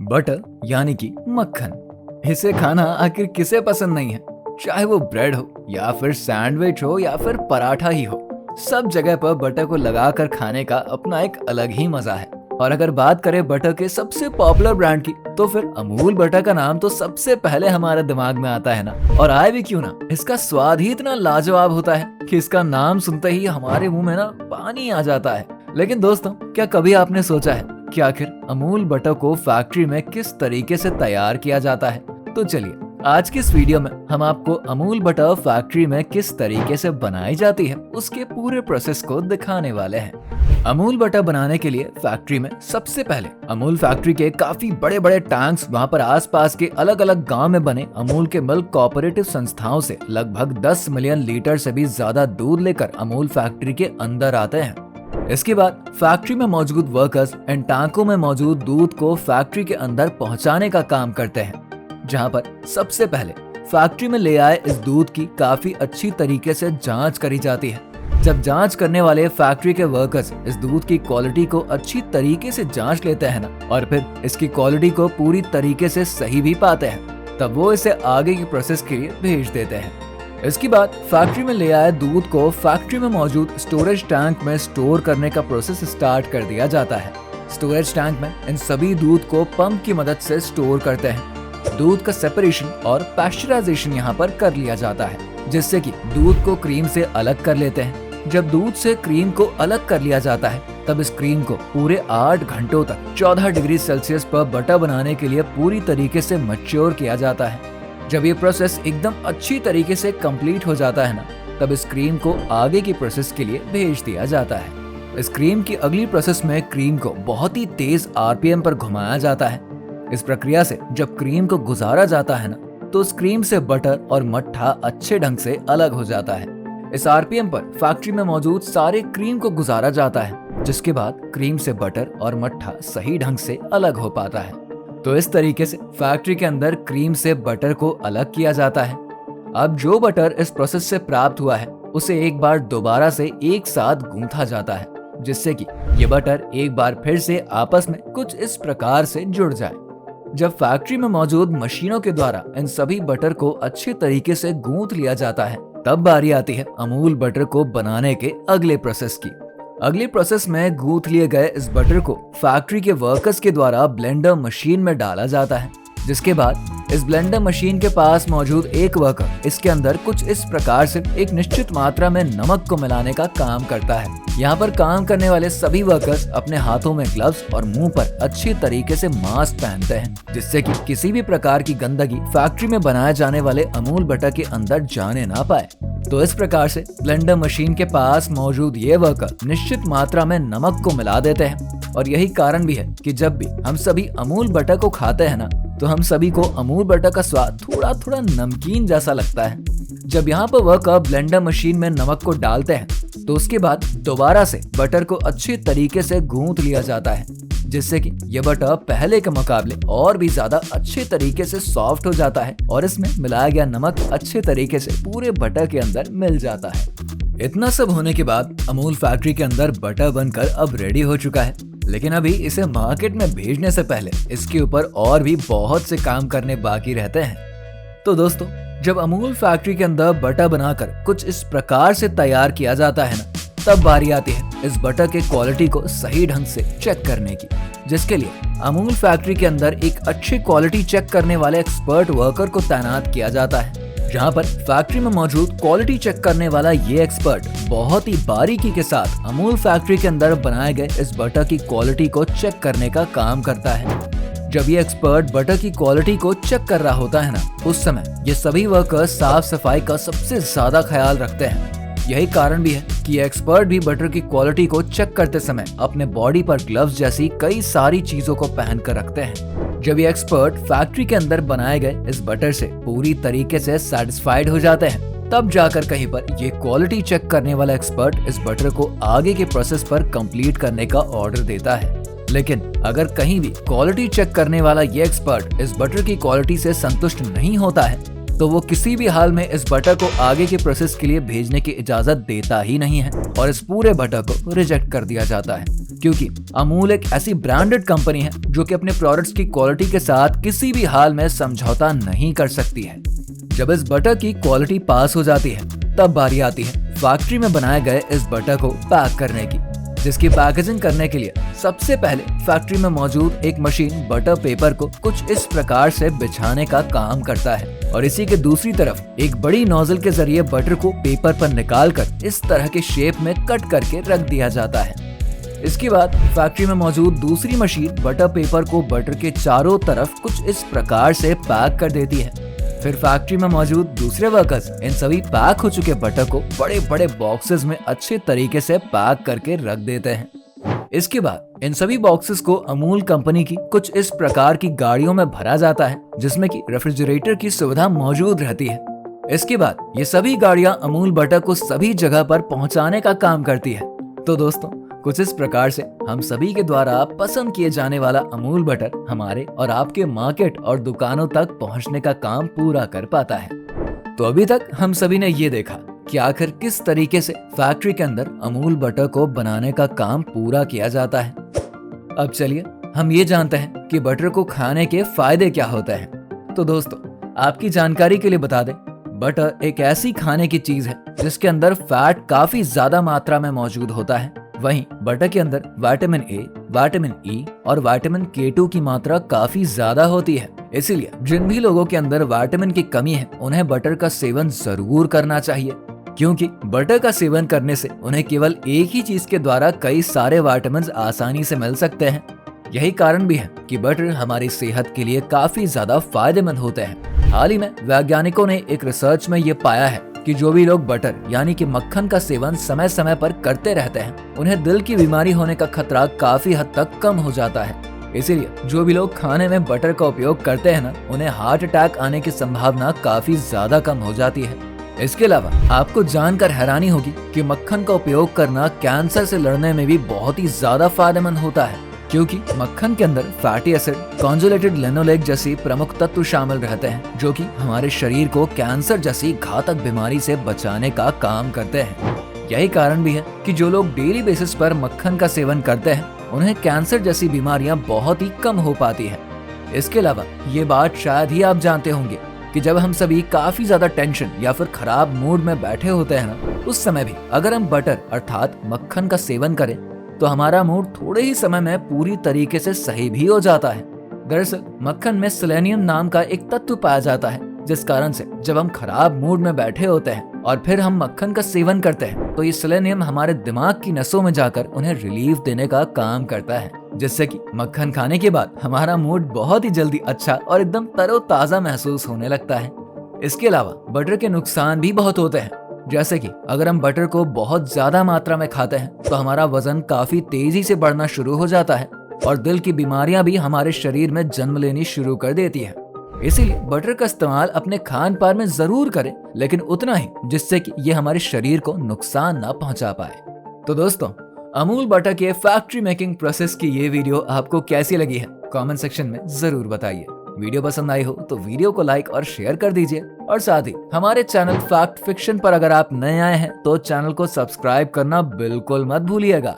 Butter यानी कि मक्खन। इसे खाना आखिर किसे पसंद नहीं है, चाहे वो ब्रेड हो या फिर सैंडविच हो या फिर पराठा ही हो। सब जगह पर बटर को लगाकर खाने का अपना एक अलग ही मजा है। और अगर बात करें बटर के सबसे पॉपुलर ब्रांड की, तो फिर अमूल बटर का नाम तो सबसे पहले हमारे दिमाग में आता है ना। और आए भी क्यों ना, इसका स्वाद ही इतना लाजवाब होता है कि इसका नाम सुनते ही हमारे मुंह में ना पानी आ जाता है। लेकिन दोस्तों, क्या कभी आपने सोचा है कि आखिर अमूल बटर को फैक्ट्री में किस तरीके से तैयार किया जाता है? तो चलिए आज की इस वीडियो में हम आपको अमूल बटर फैक्ट्री में किस तरीके से बनाई जाती है उसके पूरे प्रोसेस को दिखाने वाले हैं। अमूल बटर बनाने के लिए फैक्ट्री में सबसे पहले अमूल फैक्ट्री के काफी बड़े बड़े टैंक्स वहाँ पर आसपास के अलग अलग गांव में बने अमूल के मिल्क कोऑपरेटिव संस्थाओं से लगभग 10 मिलियन लीटर से भी ज्यादा दूध लेकर अमूल फैक्ट्री के अंदर आते हैं। इसके बाद फैक्ट्री में मौजूद वर्कर्स इन टैंकों में मौजूद दूध को फैक्ट्री के अंदर पहुंचाने का काम करते हैं, जहां पर सबसे पहले फैक्ट्री में ले आए इस दूध की काफी अच्छी तरीके से जांच करी जाती है। जब जांच करने वाले फैक्ट्री के वर्कर्स इस दूध की क्वालिटी को अच्छी तरीके से जांच लेते हैं ना, और फिर इसकी क्वालिटी को पूरी तरीके से सही भी पाते हैं, तब वो इसे आगे की प्रोसेस के लिए भेज देते हैं। इसके बाद फैक्ट्री में ले आए दूध को फैक्ट्री में मौजूद स्टोरेज टैंक में स्टोर करने का प्रोसेस स्टार्ट कर दिया जाता है। स्टोरेज टैंक में इन सभी दूध को पंप की मदद से स्टोर करते हैं। दूध का सेपरेशन और पैस्चराइजेशन यहाँ पर कर लिया जाता है, जिससे कि दूध को क्रीम से अलग कर लेते हैं। जब दूध से क्रीम को अलग कर लिया जाता है, तब इस क्रीम को पूरे 8 घंटों तक 14 डिग्री सेल्सियस पर बटर बनाने के लिए पूरी तरीके से मैच्योर किया जाता है। जब ये प्रोसेस एकदम अच्छी तरीके से कंप्लीट हो जाता है ना, तब इस क्रीम को आगे की प्रोसेस के लिए भेज दिया जाता है। इस क्रीम की अगली प्रोसेस में क्रीम को बहुत ही तेज आरपीएम पर घुमाया जाता है। इस प्रक्रिया से जब क्रीम को गुजारा जाता है ना, तो उस क्रीम से बटर और मट्ठा अच्छे ढंग से अलग हो जाता है। इस आरपीएम पर फैक्ट्री में मौजूद सारे क्रीम को गुजारा जाता है, जिसके बाद क्रीम से बटर और मट्ठा सही ढंग से अलग हो पाता है। तो इस तरीके से फैक्ट्री के अंदर क्रीम से बटर को अलग किया जाता है। अब जो बटर इस प्रोसेस से प्राप्त हुआ है, उसे एक बार दोबारा से एक साथ गूंथा जाता है, जिससे कि ये बटर एक बार फिर से आपस में कुछ इस प्रकार से जुड़ जाए। जब फैक्ट्री में मौजूद मशीनों के द्वारा इन सभी बटर को अच्छे तरीके से गूंथ लिया जाता है, तब बारी आती है अमूल बटर को बनाने के अगले प्रोसेस की। अगली प्रोसेस में गूंथ लिए गए इस बटर को फैक्ट्री के वर्कर्स के द्वारा ब्लेंडर मशीन में डाला जाता है, जिसके बाद इस ब्लेंडर मशीन के पास मौजूद एक वर्कर इसके अंदर कुछ इस प्रकार से एक निश्चित मात्रा में नमक को मिलाने का काम करता है। यहाँ पर काम करने वाले सभी वर्कर्स अपने हाथों में ग्लव्स और मुंह पर अच्छी तरीके से मास्क पहनते हैं, जिससे कि किसी भी प्रकार की गंदगी फैक्ट्री में बनाए जाने वाले अमूल बटर के अंदर जाने ना पाए। तो इस प्रकार से ब्लेंडर मशीन के पास मौजूद ये वर्कर निश्चित मात्रा में नमक को मिला देते हैं। और यही कारण भी है कि जब भी हम सभी अमूल बटर को खाते हैं ना, तो हम सभी को अमूल बटर का स्वाद थोड़ा थोड़ा नमकीन जैसा लगता है। जब यहाँ पर वर्कर ब्लेंडर मशीन में नमक को डालते हैं, तो उसके बाद दोबारा से बटर को अच्छी तरीके से गूंथ लिया जाता है, जिससे कि ये बटर पहले के मुकाबले और भी ज्यादा अच्छे तरीके से सॉफ्ट हो जाता है और इसमें मिलाया गया नमक अच्छे तरीके से पूरे बटर के अंदर मिल जाता है। इतना सब होने के बाद अमूल फैक्ट्री के अंदर बटर बनकर अब रेडी हो चुका है, लेकिन अभी इसे मार्केट में भेजने से पहले इसके ऊपर और भी बहुत से काम करने बाकी रहते हैं। तो दोस्तों, जब अमूल फैक्ट्री के अंदर बटर बनाकर कुछ इस प्रकार से तैयार किया जाता है ना, तब बारी आती है इस बटर के क्वालिटी को सही ढंग से चेक करने की, जिसके लिए अमूल फैक्ट्री के अंदर एक अच्छी क्वालिटी चेक करने वाले एक्सपर्ट वर्कर को तैनात किया जाता है। जहाँ पर फैक्ट्री में मौजूद क्वालिटी चेक करने वाला ये एक्सपर्ट बहुत ही बारीकी के साथ अमूल फैक्ट्री के अंदर बनाए गए इस बटर की क्वालिटी को चेक करने का काम करता है। जब ये एक्सपर्ट बटर की क्वालिटी को चेक कर रहा होता है ना, उस समय ये सभी वर्कर्स साफ सफाई का सबसे ज्यादा ख्याल रखते हैं। यही कारण भी है कि ये एक्सपर्ट भी बटर की क्वालिटी को चेक करते समय अपने बॉडी पर ग्लव्स जैसी कई सारी चीजों को पहन कर रखते हैं। जब ये एक्सपर्ट फैक्ट्री के अंदर बनाए गए इस बटर से पूरी तरीके से सेटिस्फाइड हो जाते हैं, तब जाकर कहीं पर ये क्वालिटी चेक करने वाला एक्सपर्ट इस बटर को आगे के प्रोसेस पर कंप्लीट करने का ऑर्डर देता है। लेकिन अगर कहीं भी क्वालिटी चेक करने वाला ये एक्सपर्ट इस बटर की क्वालिटी से संतुष्ट नहीं होता है, तो वो किसी भी हाल में इस बटर को आगे के प्रोसेस के लिए भेजने की इजाजत देता ही नहीं है और इस पूरे बटर को रिजेक्ट कर दिया जाता है। क्योंकि अमूल एक ऐसी ब्रांडेड कंपनी है जो कि अपने प्रोडक्ट्स की क्वालिटी के साथ किसी भी हाल में समझौता नहीं कर सकती है। जब इस बटर की क्वालिटी पास हो जाती है तब बारी आती है फैक्ट्री में बनाए गए इस बटर को पैक करने की, जिसकी पैकेजिंग करने के लिए सबसे पहले फैक्ट्री में मौजूद एक मशीन बटर पेपर को कुछ इस प्रकार से बिछाने का काम करता है और इसी के दूसरी तरफ एक बड़ी नोजल के जरिए बटर को पेपर पर निकालकर इस तरह के शेप में कट करके रख दिया जाता है। इसके बाद फैक्ट्री में मौजूद दूसरी मशीन बटर पेपर को बटर के चारों तरफ कुछ इस प्रकार से पैक कर देती है। फिर फैक्ट्री में मौजूद दूसरे वर्कर्स इन सभी पैक हो चुके बटर को बड़े बड़े बॉक्सेस में अच्छे तरीके से पैक करके रख देते हैं। इसके बाद इन सभी बॉक्सेस को अमूल कंपनी की कुछ इस प्रकार की गाड़ियों में भरा जाता है जिसमें कि रेफ्रिजरेटर की सुविधा मौजूद रहती है। इसके बाद ये सभी गाड़ियां अमूल बटर को सभी जगह पर पहुंचाने का काम करती है। तो दोस्तों, कुछ इस प्रकार से हम सभी के द्वारा पसंद किए जाने वाला अमूल बटर हमारे और आपके मार्केट और दुकानों तक पहुंचने का काम पूरा कर पाता है। तो अभी तक हम सभी ने ये देखा कि आखिर किस तरीके से फैक्ट्री के अंदर अमूल बटर को बनाने का काम पूरा किया जाता है। अब चलिए हम ये जानते हैं कि बटर को खाने के फायदे क्या होते हैं। तो दोस्तों, आपकी जानकारी के लिए बता दें, बटर एक ऐसी खाने की चीज है जिसके अंदर फैट काफी ज्यादा मात्रा में मौजूद होता है। वहीं बटर के अंदर विटामिन ए, विटामिन ई और विटामिन K2 की मात्रा काफी ज्यादा होती है। इसीलिए जिन भी लोगों के अंदर विटामिन की कमी है उन्हें बटर का सेवन जरूर करना चाहिए, क्योंकि बटर का सेवन करने से उन्हें केवल एक ही चीज के द्वारा कई सारे विटामिन आसानी से मिल सकते हैं। यही कारण भी है कि बटर हमारी सेहत के लिए काफी ज्यादा फायदेमंद होते हैं। हाल ही में वैज्ञानिकों ने एक रिसर्च में ये पाया है कि जो भी लोग बटर यानी कि मक्खन का सेवन समय समय पर करते रहते हैं उन्हें दिल की बीमारी होने का खतरा काफी हद तक कम हो जाता है। इसीलिए जो भी लोग खाने में बटर का उपयोग करते हैं ना, उन्हें हार्ट अटैक आने की संभावना काफी ज्यादा कम हो जाती है। इसके अलावा आपको जानकर हैरानी होगी कि मक्खन का उपयोग करना कैंसर से लड़ने में भी बहुत ही ज्यादा फायदेमंद होता है, क्योंकि मक्खन के अंदर फैटी एसिड, कॉन्जुलेटेड लिनोलेक जैसी प्रमुख तत्व शामिल रहते हैं जो कि हमारे शरीर को कैंसर जैसी घातक बीमारी से बचाने का काम करते हैं। यही कारण भी है कि जो लोग डेली बेसिस पर मक्खन का सेवन करते हैं उन्हें कैंसर जैसी बीमारियां बहुत ही कम हो पाती है। इसके अलावा ये बात शायद ही आप जानते होंगे कि जब हम सभी काफी ज्यादा टेंशन या फिर खराब मूड में बैठे होते हैं ना, उस समय भी अगर हम बटर अर्थात मक्खन का सेवन करें तो हमारा मूड थोड़े ही समय में पूरी तरीके से सही भी हो जाता है। दरअसल मक्खन में सेलेनियम नाम का एक तत्व पाया जाता है, जिस कारण से जब हम खराब मूड में बैठे होते हैं और फिर हम मक्खन का सेवन करते हैं तो ये सेलेनियम हमारे दिमाग की नसों में जाकर उन्हें रिलीफ देने का काम करता है, जिससे कि मक्खन खाने के बाद हमारा मूड बहुत ही जल्दी अच्छा और एकदम तरोताजा महसूस होने लगता है। इसके अलावा बटर के नुकसान भी बहुत होते हैं, जैसे कि अगर हम बटर को बहुत ज्यादा मात्रा में खाते हैं तो हमारा वजन काफी तेजी से बढ़ना शुरू हो जाता है और दिल की बीमारियां भी हमारे शरीर में जन्म लेनी शुरू कर देती है। इसीलिए बटर का इस्तेमाल अपने खान पान में जरूर करें, लेकिन उतना ही जिससे कि ये हमारे शरीर को नुकसान ना पहुंचा पाए। तो दोस्तों, अमूल बटर के फैक्ट्री मेकिंग प्रोसेस की ये वीडियो आपको कैसी लगी है कमेंट सेक्शन में जरूर बताइए। वीडियो पसंद आई हो तो वीडियो को लाइक और शेयर कर दीजिए और साथ ही हमारे चैनल फैक्ट फिक्शन पर अगर आप नए आए हैं तो चैनल को सब्सक्राइब करना बिल्कुल मत भूलिएगा।